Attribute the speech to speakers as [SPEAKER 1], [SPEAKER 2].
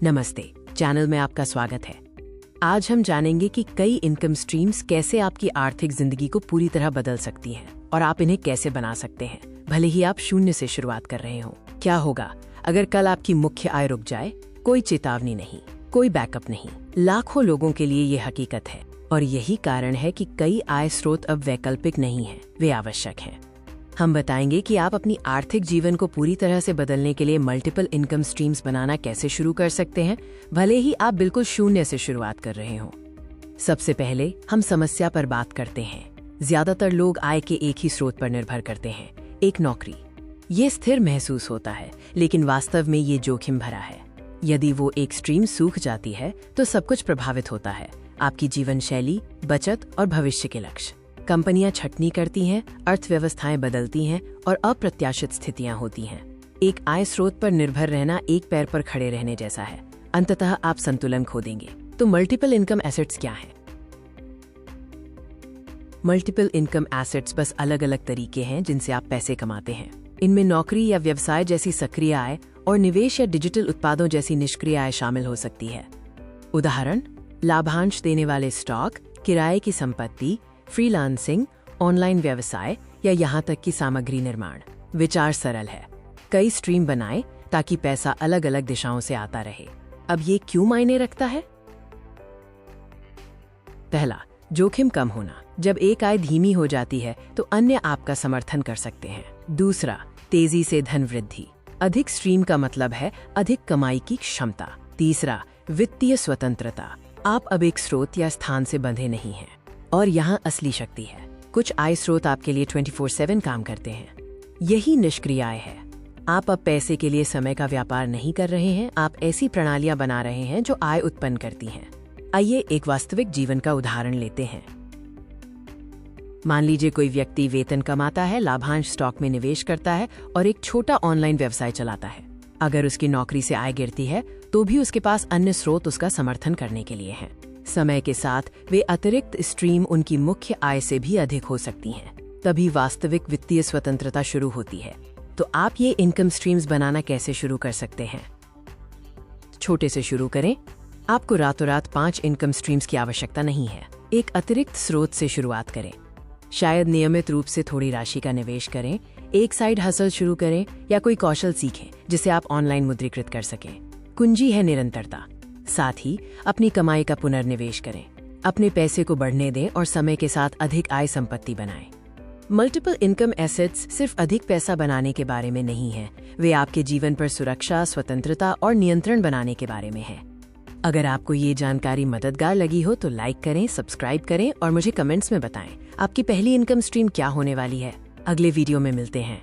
[SPEAKER 1] नमस्ते, चैनल में आपका स्वागत है। आज हम जानेंगे कि कई इनकम स्ट्रीम्स कैसे आपकी आर्थिक जिंदगी को पूरी तरह बदल सकती हैं और आप इन्हें कैसे बना सकते हैं, भले ही आप शून्य से शुरुआत कर रहे हो। क्या होगा अगर कल आपकी मुख्य आय रुक जाए? कोई चेतावनी नहीं, कोई बैकअप नहीं। लाखों लोगों के लिए ये हकीकत है और यही कारण है कि कई आय स्रोत अब वैकल्पिक नहीं हैं, वे आवश्यक हैं। हम बताएंगे कि आप अपनी आर्थिक जीवन को पूरी तरह से बदलने के लिए मल्टीपल इनकम स्ट्रीम्स बनाना कैसे शुरू कर सकते हैं, भले ही आप बिल्कुल शून्य से शुरुआत कर रहे हो। सबसे पहले हम समस्या पर बात करते हैं। ज्यादातर लोग आय के एक ही स्रोत पर निर्भर करते हैं, एक नौकरी। ये स्थिर महसूस होता है, लेकिन वास्तव में ये जोखिम भरा है। यदि वो एक स्ट्रीम सूख जाती है तो सब कुछ प्रभावित होता है, आपकी जीवन शैली, बचत और भविष्य के लक्ष्य। कंपनियां छटनी करती हैं, अर्थव्यवस्थाएं बदलती हैं और अप्रत्याशित स्थितियां होती हैं। एक आय स्रोत पर निर्भर रहना एक पैर पर खड़े रहने जैसा है। अंततः आप संतुलन खो देंगे। तो मल्टीपल इनकम एसेट्स क्या हैं? मल्टीपल इनकम एसेट्स बस अलग अलग तरीके हैं जिनसे आप पैसे कमाते हैं। इनमें नौकरी या व्यवसाय जैसी सक्रिय आय और निवेश या डिजिटल उत्पादों जैसी निष्क्रिय आय शामिल हो सकती है। उदाहरण, लाभांश देने वाले स्टॉक, किराए की संपत्ति, फ्रीलांसिंग, ऑनलाइन व्यवसाय या यहाँ तक कि सामग्री निर्माण। विचार सरल है, कई स्ट्रीम बनाएं ताकि पैसा अलग अलग दिशाओं से आता रहे। अब ये क्यों मायने रखता है? पहला, जोखिम कम होना। जब एक आय धीमी हो जाती है तो अन्य आपका समर्थन कर सकते हैं। दूसरा, तेजी से धन वृद्धि। अधिक स्ट्रीम का मतलब है अधिक कमाई की क्षमता। तीसरा, वित्तीय स्वतंत्रता। आप अब एक स्रोत या स्थान से बंधे नहीं हैं। और यहाँ असली शक्ति है, कुछ आय स्रोत आपके लिए 24/7 काम करते हैं। यही निष्क्रिय आय है। आप अब पैसे के लिए समय का व्यापार नहीं कर रहे हैं, आप ऐसी प्रणालियां बना रहे हैं जो आय उत्पन्न करती हैं। आइए एक वास्तविक जीवन का उदाहरण लेते हैं। मान लीजिए कोई व्यक्ति वेतन कमाता है, लाभांश स्टॉक में निवेश करता है और एक छोटा ऑनलाइन व्यवसाय चलाता है। अगर उसकी नौकरी से आय गिरती है तो भी उसके पास अन्य स्रोत उसका समर्थन करने के लिए हैं। समय के साथ वे अतिरिक्त स्ट्रीम उनकी मुख्य आय से भी अधिक हो सकती हैं। तभी वास्तविक वित्तीय स्वतंत्रता शुरू होती है। तो आप ये इनकम स्ट्रीम्स बनाना कैसे शुरू कर सकते हैं? छोटे से शुरू करें। आपको रातों रात 5 इनकम स्ट्रीम्स की आवश्यकता नहीं है। एक अतिरिक्त स्रोत से शुरुआत करें। शायद नियमित रूप से थोड़ी राशि का निवेश करें, एक साइड हसल शुरू करें या कोई कौशल सीखें जिसे आप ऑनलाइन मुद्रीकृत कर सकें। कुंजी है निरंतरता। साथ ही अपनी कमाई का पुनर्निवेश करें। अपने पैसे को बढ़ने दें और समय के साथ अधिक आय संपत्ति बनाएं। मल्टीपल इनकम एसेट्स सिर्फ अधिक पैसा बनाने के बारे में नहीं है, वे आपके जीवन पर सुरक्षा, स्वतंत्रता और नियंत्रण बनाने के बारे में है। अगर आपको ये जानकारी मददगार लगी हो तो लाइक करें, सब्सक्राइब करें और मुझे कमेंट्स में बताएं आपकी पहली इनकम स्ट्रीम क्या होने वाली है। अगले वीडियो में मिलते हैं।